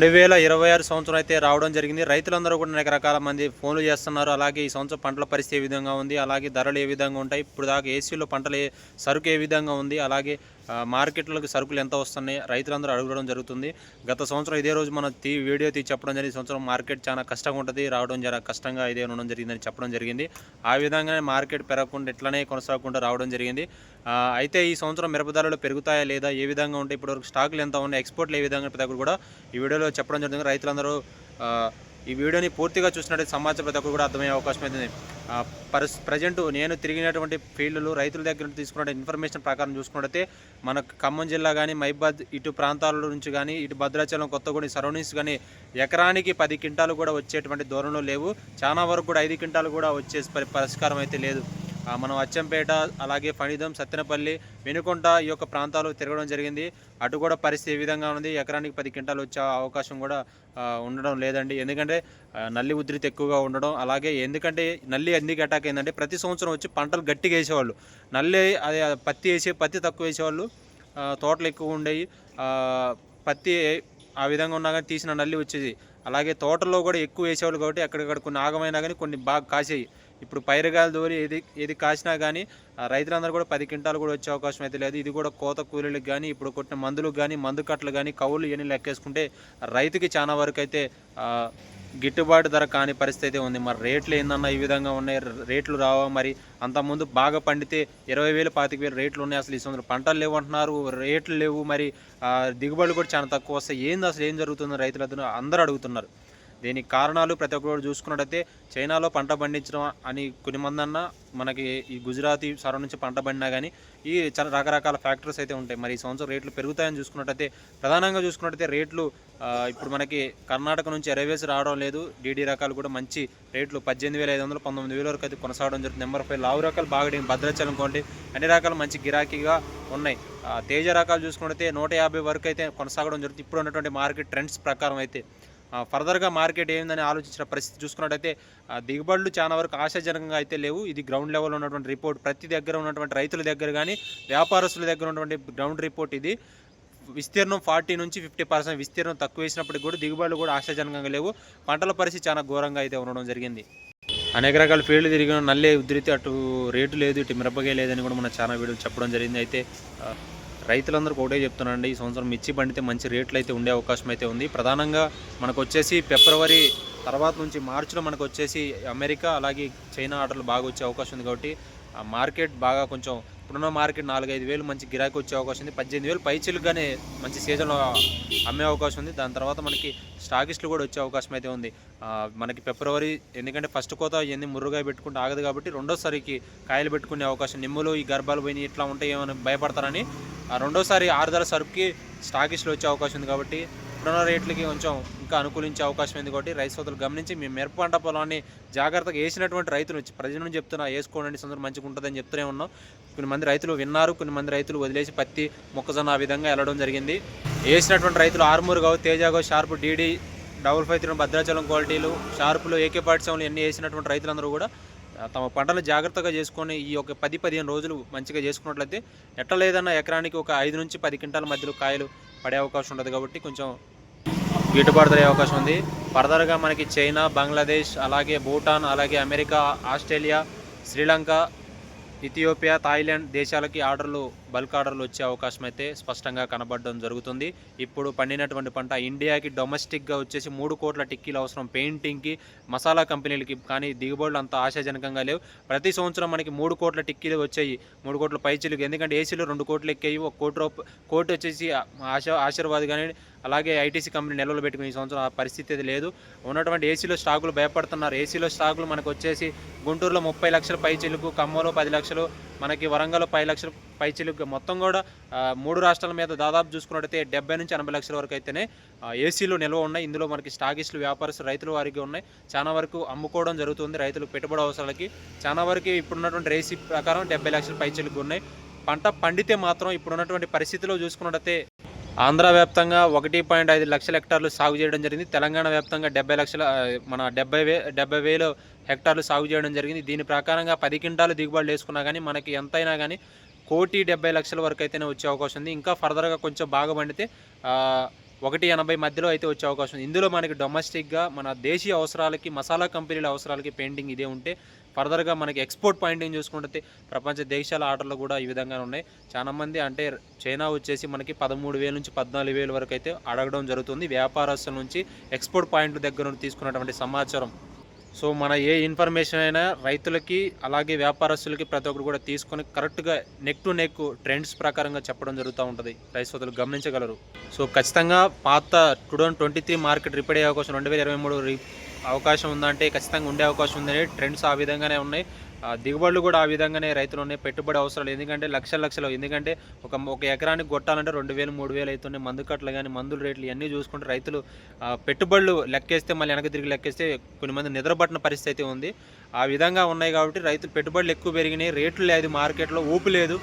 2026 సంవత్సరం అయితే రావడం జరిగింది. రైతులందరూ కూడా అనేక రకాల మంది ఫోన్లు చేస్తున్నారు. అలాగే ఈ సంవత్సరం పంటల పరిస్థితి ఏ విధంగా ఉంది, అలాగే ధరలు ఏ విధంగా ఉంటాయి, ఇప్పుడు దాకా ఏసీలో పంటలు సరుకు ఏ విధంగా ఉంది, అలాగే మార్కెట్లకు సరుకులు ఎంత వస్తున్నాయి రైతులందరూ అడగడం జరుగుతుంది. గత సంవత్సరం ఇదే రోజు మనం వీడియో తీసి చెప్పడం జరిగింది. ఈ సంవత్సరం మార్కెట్ చాలా కష్టంగా ఉంటుంది, రావడం కష్టంగా ఇదే ఉండడం జరిగిందని చెప్పడం జరిగింది. ఆ విధంగానే మార్కెట్ పెరగకుండా ఇట్లనే కొనసాగకుండా రావడం జరిగింది. అయితే ఈ సంవత్సరం మిరప ధరలు పెరుగుతాయా లేదా, ఏ విధంగా ఉంటాయి, ఇప్పటివరకు స్టాకులు ఎంత ఉన్నాయి, ఎక్స్పోర్ట్లు ఏ విధంగా ప్రతి ఒక్కరు కూడా ఈ వీడియోలో చెప్పడం జరుగుతుంది. రైతులందరూ ఈ వీడియోని పూర్తిగా చూసినట్టు సమాచారం ప్రతి ఒక్కరు కూడా అర్థమయ్యే అవకాశం అవుతుంది. ప్రజెంట్ నేను తిరిగినటువంటి ఫీల్డ్లు రైతుల దగ్గర తీసుకున్న ఇన్ఫర్మేషన్ ప్రకారం చూసుకున్నట్టయితే మనకు ఖమ్మం జిల్లా కానీ, మైబాద్ ఇటు ప్రాంతాల నుంచి కానీ, ఇటు భద్రాచలం, కొత్తగూడెం సరౌండింగ్స్ కానీ ఎకరానికి 10 క్వింటాలు కూడా వచ్చేటువంటి ధోరణులు లేవు. చాలా వరకు కూడా 5 క్వింటాలు కూడా వచ్చే పరిష్కారం అయితే లేదు. మనం అచ్చంపేట, అలాగే ఫణిదం, సత్తెనపల్లి, వెనుకొంట ఈ యొక్క ప్రాంతాలు తిరగడం జరిగింది. అటు కూడా పరిస్థితి ఏ విధంగా ఉంది, ఎకరానికి 10 క్వింటాలు వచ్చే అవకాశం కూడా ఉండడం లేదండి. ఎందుకంటే నల్లి ఉధృతి ఎక్కువగా ఉండడం, అలాగే ఎందుకంటే నల్లి ఎందుకు అటాక్ అయిందంటే ప్రతి సంవత్సరం వచ్చి పంటలు గట్టిగా వేసేవాళ్ళు, నల్లి అది పత్తి తక్కువ వేసేవాళ్ళు, తోటలు ఎక్కువ ఉండేవి, పత్తి ఆ విధంగా ఉన్నా కానీ తీసిన నల్లి వచ్చేది. అలాగే తోటల్లో కూడా ఎక్కువ వేసేవాళ్ళు కాబట్టి అక్కడక్కడ కొన్ని ఆగమైనా కానీ కొన్ని బాగా కాసేవి. ఇప్పుడు పైరుగాయలు దోరి ఏది కాసినా కానీ రైతులందరూ కూడా 10 క్వింటాలు కూడా వచ్చే అవకాశం అయితే లేదు. ఇది కూడా కోత కూలీలకు కానీ, ఇప్పుడు కొట్టిన మందులకు కానీ, మందు కట్టలు కానీ, కవులు ఇవన్నీ లెక్కేసుకుంటే రైతుకి చాలా వరకు అయితే గిట్టుబాటు ధర కాని పరిస్థితి అయితే ఉంది. మరి రేట్లు ఏందన్నా ఈ విధంగా ఉన్నాయి, రేట్లు రావా? మరి అంతకుముందు బాగా పండితే 20,000, 25,000 రేట్లు ఉన్నాయి. అసలు ఈ సంవత్సరం పంటలు లేవు అంటున్నారు, రేట్లు లేవు, మరి దిగుబడులు కూడా చాలా తక్కువ వస్తాయి. ఏంది అసలు ఏం జరుగుతుంది రైతులతో అందరూ అడుగుతున్నారు. దీనికి కారణాలు ప్రతి ఒక్కరు చూసుకున్నట్టయితే చైనాలో పంట పండించడం అని కొన్ని మంది అన్న, మనకి ఈ గుజరాతీ సరౌండ్ నుంచి పంట పండినా కానీ ఈ చాలా రకరకాల ఫ్యాక్టర్స్ అయితే ఉంటాయి. మరి ఈ సంవత్సరం రేట్లు పెరుగుతాయని చూసుకున్నట్టయితే ప్రధానంగా చూసుకున్నట్టయితే రేట్లు ఇప్పుడు మనకి కర్ణాటక నుంచి ఎరవేసి రావడం లేదు. డీడీ రకాలు కూడా మంచి రేట్లు 18,500, 19,000 వరకు అయితే కొనసాగడం జరుగుతుంది. నెంబర్ 5 లావు రకాలు బాగా భద్రాచలం కొంటే అన్ని రకాలు మంచి గిరాకీగా ఉన్నాయి. తేజ రకాలు చూసుకున్నట్టయితే 150 వరకు అయితే కొనసాగడం జరుగుతుంది. ఇప్పుడు ఉన్నటువంటి మార్కెట్ ట్రెండ్స్ ప్రకారం అయితే ఫర్దర్గా మార్కెట్ ఏందని ఆలోచించిన పరిస్థితి చూసుకున్నట్టయితే దిగుబడులు చాలా వరకు ఆశాజనకంగా అయితే లేవు. ఇది గ్రౌండ్ లెవెల్లో ఉన్నటువంటి రిపోర్ట్, ప్రతి దగ్గర ఉన్నటువంటి రైతుల దగ్గర కానీ, వ్యాపారస్తుల దగ్గర ఉన్నటువంటి గ్రౌండ్ రిపోర్ట్ ఇది. విస్తీర్ణం 40 నుంచి 50% విస్తీర్ణం తక్కువ వేసినప్పటికీ కూడా దిగుబడులు కూడా ఆశాజనకంగా లేవు. పంటల పరిస్థితి చాలా ఘోరంగా అయితే ఉండడం జరిగింది. అనేక రకాల ఫీల్డ్ తిరిగిన నల్లే ఉధృతి, అటు రేటు లేదు, ఇటు మిరపకాయ లేదని కూడా మన చాలా వీడియోలు చెప్పడం జరిగింది. అయితే రైతులందరికీ ఒకటే చెప్తున్నానండి, ఈ సంవత్సరం మిర్చి పండితే మంచి రేట్లు అయితే ఉండే అవకాశం అయితే ఉంది. ప్రధానంగా మనకు వచ్చేసి ఫిబ్రవరి తర్వాత నుంచి మార్చిలో మనకు వచ్చేసి అమెరికా అలాగే చైనా ఆర్డర్లు బాగా వచ్చే అవకాశం ఉంది. కాబట్టి ఆ మార్కెట్ బాగా కొంచెం ఇప్పుడున్న మార్కెట్ 4-5 వేలు మంచి గిరాకీ వచ్చే అవకాశం ఉంది. 18,000 పైచిలుగానే మంచి సీజన్లో అమ్మే అవకాశం ఉంది. దాని తర్వాత మనకి స్టాకిస్టులు కూడా వచ్చే అవకాశం అయితే ఉంది. మనకి ఫిబ్రవరి, ఎందుకంటే ఫస్ట్ కోత ఇవన్నీ ముర్రుగా పెట్టుకుంటే ఆగదు కాబట్టి రెండోసారికి కాయలు పెట్టుకునే అవకాశం, నిమ్ములు ఈ గర్భాలు పోయి ఇట్లా ఉంటాయి ఏమైనా భయపడతారని రెండోసారి 6 ధర సరుకుకి స్టాకిస్టులు వచ్చే అవకాశం ఉంది. కాబట్టి ఇప్పుడున్న రేట్లకి కొంచెం ఇంకా అనుకూలించే అవకాశం ఉంది. కాబట్టి రైతు సోదరులు గమనించి మీ మిరప పంట పొలాన్ని జాగ్రత్తగా వేసినటువంటి రైతులు ప్రజల నుంచి చెప్తున్నా, వేసుకోండి సందర్భం మంచిగా ఉంటుందని చెప్తూనే ఉన్నాం. కొన్ని మంది రైతులు విన్నారు, కొన్ని మంది రైతులు వదిలేసి పత్తి, మొక్కజొన్న ఆ విధంగా వెళ్ళడం జరిగింది. వేసినటువంటి రైతులు ఆర్మూర్ కావు, తేజాగో, షార్ప్, డీడీ 55 భద్రాచలం క్వాలిటీలు, షార్పులు, AK-47 ఇవన్నీ వేసినటువంటి రైతులందరూ కూడా తమ పంటలు జాగ్రత్తగా చేసుకొని ఈ ఒక 10-15 రోజులు మంచిగా చేసుకున్నట్లయితే ఎట్లా లేదన్నా ఎకరానికి ఒక 5 నుంచి 10 క్వింటాల మధ్యలో కాయలు పడే అవకాశం ఉంటుంది. కాబట్టి కొంచెం గిట్టుబాటు అయ్యే అవకాశం ఉంది. ఫర్దర్గా మనకి చైనా, బంగ్లాదేశ్, అలాగే భూటాన్, అలాగే America, Australia, Sri Lanka, Ethiopia, Thailand దేశాలకి బల్క్ ఆర్డర్లు వచ్చే అవకాశం అయితే స్పష్టంగా కనబడడం జరుగుతుంది. ఇప్పుడు పండినటువంటి పంట ఇండియాకి డొమెస్టిక్గా వచ్చేసి 3 కోట్ల టిక్కీలు అవసరం కోటింగ్కి, మసాలా కంపెనీలకి. కానీ దిగుబడులు అంత ఆశాజనకంగా లేవు. ప్రతి సంవత్సరం మనకి 3 కోట్ల టిక్కీలు వచ్చాయి, 3 కోట్ల పైచిలుకు. ఎందుకంటే ఏసీలో 2 కోట్లు ఎక్కాయి, 1 కోటి వచ్చేసి ఆశీర్వాద్ కానీ అలాగే ఐటీసీ కంపెనీ నిల్వలు పెట్టుకుని ఈ సంవత్సరం ఆ పరిస్థితి అయితే లేదు. ఉన్నటువంటి ఏసీలో స్టాకులు భయపడుతున్నారు. ఏసీలో స్టాకులు మనకు వచ్చేసి గుంటూరులో 30 లక్షల పైచిలుకు, ఖమ్మంలో 10 లక్షలు, మనకి వరంగల్లో 10 లక్షల పైచిలుకు, మొత్తం కూడా 3 రాష్ట్రాల మీద దాదాపు చూసుకున్నట్టయితే 70 నుంచి 80 లక్షల వరకు అయితేనే ఏసీలో నిల్వ ఉన్నాయి. ఇందులో మనకి స్టాకిస్టులు, వ్యాపారస్తులు, రైతుల వారికి ఉన్నాయి. చాలా వరకు అమ్ముకోవడం జరుగుతుంది రైతులు పెట్టుబడి అవసరాలకి. చాలా వరకు ఇప్పుడున్నటువంటి రేసీ ప్రకారం 70 లక్షల పైచిలుకు ఉన్నాయి. పంట పండితే మాత్రం ఇప్పుడున్నటువంటి పరిస్థితిలో చూసుకున్నట్టయితే ఆంధ్ర వ్యాప్తంగా 1.5 లక్షల హెక్టార్లు సాగు చేయడం జరిగింది. తెలంగాణ వ్యాప్తంగా 70,000 హెక్టార్లు సాగు చేయడం జరిగింది. దీని ప్రకారంగా 10 క్వింటాలు దిగుబడులు వేసుకున్నా కానీ మనకి ఎంతైనా కానీ 1,70,00,000 వరకు అయితేనే వచ్చే అవకాశం ఉంది. ఇంకా ఫర్దర్గా కొంచెం బాగా పండితే 1.80 మధ్యలో అయితే వచ్చే అవకాశం ఉంది. ఇందులో మనకి డొమెస్టిక్‌గా మన దేశీయ అవసరాలకి, మసాలా కంపెనీల అవసరాలకి పెయింటింగ్ ఇదే ఉంటే, ఫర్దర్‌గా మనకి ఎక్స్‌పోర్ట్ పాయింటింగ్ చూసుకుంటే ప్రపంచ దేశాల ఆర్డర్‌లు కూడా ఈ విధంగానే ఉన్నాయి. చాలామంది అంటే చైనా వచ్చేసి మనకి 13,000 నుంచి 14,000 వరకు అయితే అడగడం జరుగుతుంది. వ్యాపారస్తుల నుంచి ఎక్స్‌పోర్ట్ పాయింట్ల దగ్గర నుండి తీసుకున్నటువంటి సమాచారం. సో మన ఏ ఇన్ఫర్మేషన్ అయినా రైతులకి అలాగే వ్యాపారస్తులకి ప్రతి ఒక్కరు కూడా తీసుకొని కరెక్ట్గా నెక్ టు నెక్ ట్రెండ్స్ ప్రకారంగా చెప్పడం జరుగుతూ ఉంటుంది. రైతు సోదరులు గమనించగలరు. సో ఖచ్చితంగా పాత 2023 మార్కెట్ రిపీట్ అయ్యే అవకాశం, 2023 అవకాశం ఉందంటే ఖచ్చితంగా ఉండే అవకాశం ఉందని ట్రెండ్స్ ఆ విధంగానే ఉన్నాయి. దిగుబడులు కూడా ఆ విధంగానే రైతులు ఉన్నాయి. పెట్టుబడి అవసరాలు ఎందుకంటే లక్షలు ఎందుకంటే ఒక ఎకరానికి కొట్టాలంటే 2,000 3,000 అవుతున్నాయి. మందు కట్టలు కానీ మందుల రేట్లు ఇవన్నీ చూసుకుంటే రైతులు పెట్టుబడులు లెక్కేస్తే మళ్ళీ వెనక తిరిగి లెక్కేస్తే కొన్ని మంది నిద్రపట్టిన పరిస్థితి అయితే ఉంది. ఆ విధంగా ఉన్నాయి కాబట్టి రైతులు పెట్టుబడులు ఎక్కువ పెరిగినాయి. రేట్లు లేదు, మార్కెట్లో ఊపు లేదు.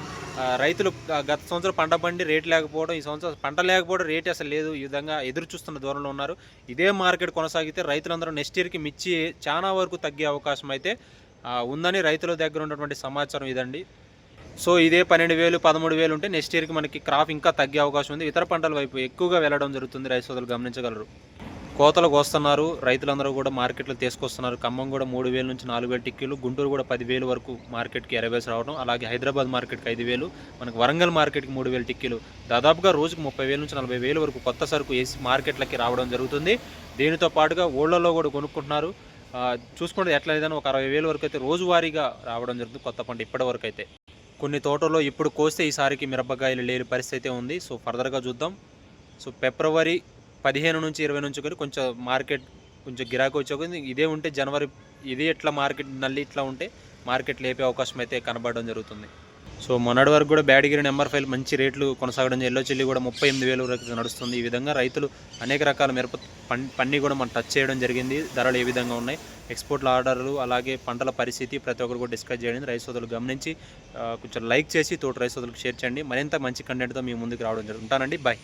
రైతులు గత సంవత్సరం పంట పండి రేటు లేకపోవడం, ఈ సంవత్సరం పంట లేకపోవడం, రేటు అసలు లేదు, ఈ విధంగా ఎదురు చూస్తున్న దూరంలో ఉన్నారు. ఇదే మార్కెట్ కొనసాగితే రైతులందరూ నెక్స్ట్ ఇయర్కి మిర్చి చాలా వరకు తగ్గే అవకాశం అయితే ఉందని రైతుల దగ్గర ఉన్నటువంటి సమాచారం ఇదండి. సో ఇదే 12,000 13,000 ఉంటే నెక్స్ట్ ఇయర్కి మనకి క్రాప్ ఇంకా తగ్గే అవకాశం ఉంది. ఇతర పంటల వైపు ఎక్కువగా వెళ్ళడం జరుగుతుంది. రైతు సోదరులు గమనించగలరు. కోతలకు వస్తున్నారు, రైతులందరూ కూడా మార్కెట్లో తీసుకొస్తున్నారు. ఖమ్మం కూడా 3,000 నుంచి 4,000 టిక్కీలు, గుంటూరు కూడా 10,000 వరకు మార్కెట్కి ఎరవేసి రావడం, అలాగే హైదరాబాద్ మార్కెట్కి 5,000, మనకు వరంగల్ మార్కెట్కి 3,000 టిక్కీలు, దాదాపుగా రోజుకు 30,000 నుంచి 40,000 వరకు కొత్త సరుకు వేసి మార్కెట్లకి రావడం జరుగుతుంది. దీనితో పాటుగా ఊళ్ళలో కూడా కొనుక్కుంటున్నారు. చూసుకుంటే ఎట్లా ఏదైనా ఒక 60,000 వరకు అయితే రోజువారీగా రావడం జరుగుతుంది కొత్త పంట ఇప్పటి వరకు అయితే. కొన్ని తోటల్లో ఇప్పుడు కోస్తే ఈసారికి మిరపకాయలు లేని పరిస్థితి ఉంది. సో ఫర్దర్గా చూద్దాం. సో ఫిబ్రవరి 15 నుంచి 20 నుంచి కూడా కొంచెం మార్కెట్ కొంచెం గిరాకీ వచ్చే ఇదే ఉంటే జనవరి ఇది ఎట్లా మార్కెట్ నల్లి ఇట్లా ఉంటే మార్కెట్ లేపే అవకాశం అయితే కనబడడం జరుగుతుంది. సో మొన్నటి వరకు కూడా బ్యాడగిరి నెంబర్ 5 మంచి రేట్లు కొనసాగడం, ఎల్లో చిల్లి కూడా 38,000 వరకు నడుస్తుంది. ఈ విధంగా రైతులు అనేక రకాల మిరప పన్ని కూడా మనం టచ్ చేయడం జరిగింది. ధరలు ఏ విధంగా ఉన్నాయి, ఎక్స్పోర్ట్ల ఆర్డర్లు, అలాగే పంటల పరిస్థితి ప్రతి ఒక్కరు కూడా డిస్కస్ చేయండి. రైతు సోదరులు గమనించి కొంచెం లైక్ చేసి తోటి రైతు సోదరులకు షేర్ చేయండి. మరింత మంచి కంటెంట్తో మీ ముందుకు రావడం జరుగుతుంది. ఉంటానండి. బాయ్.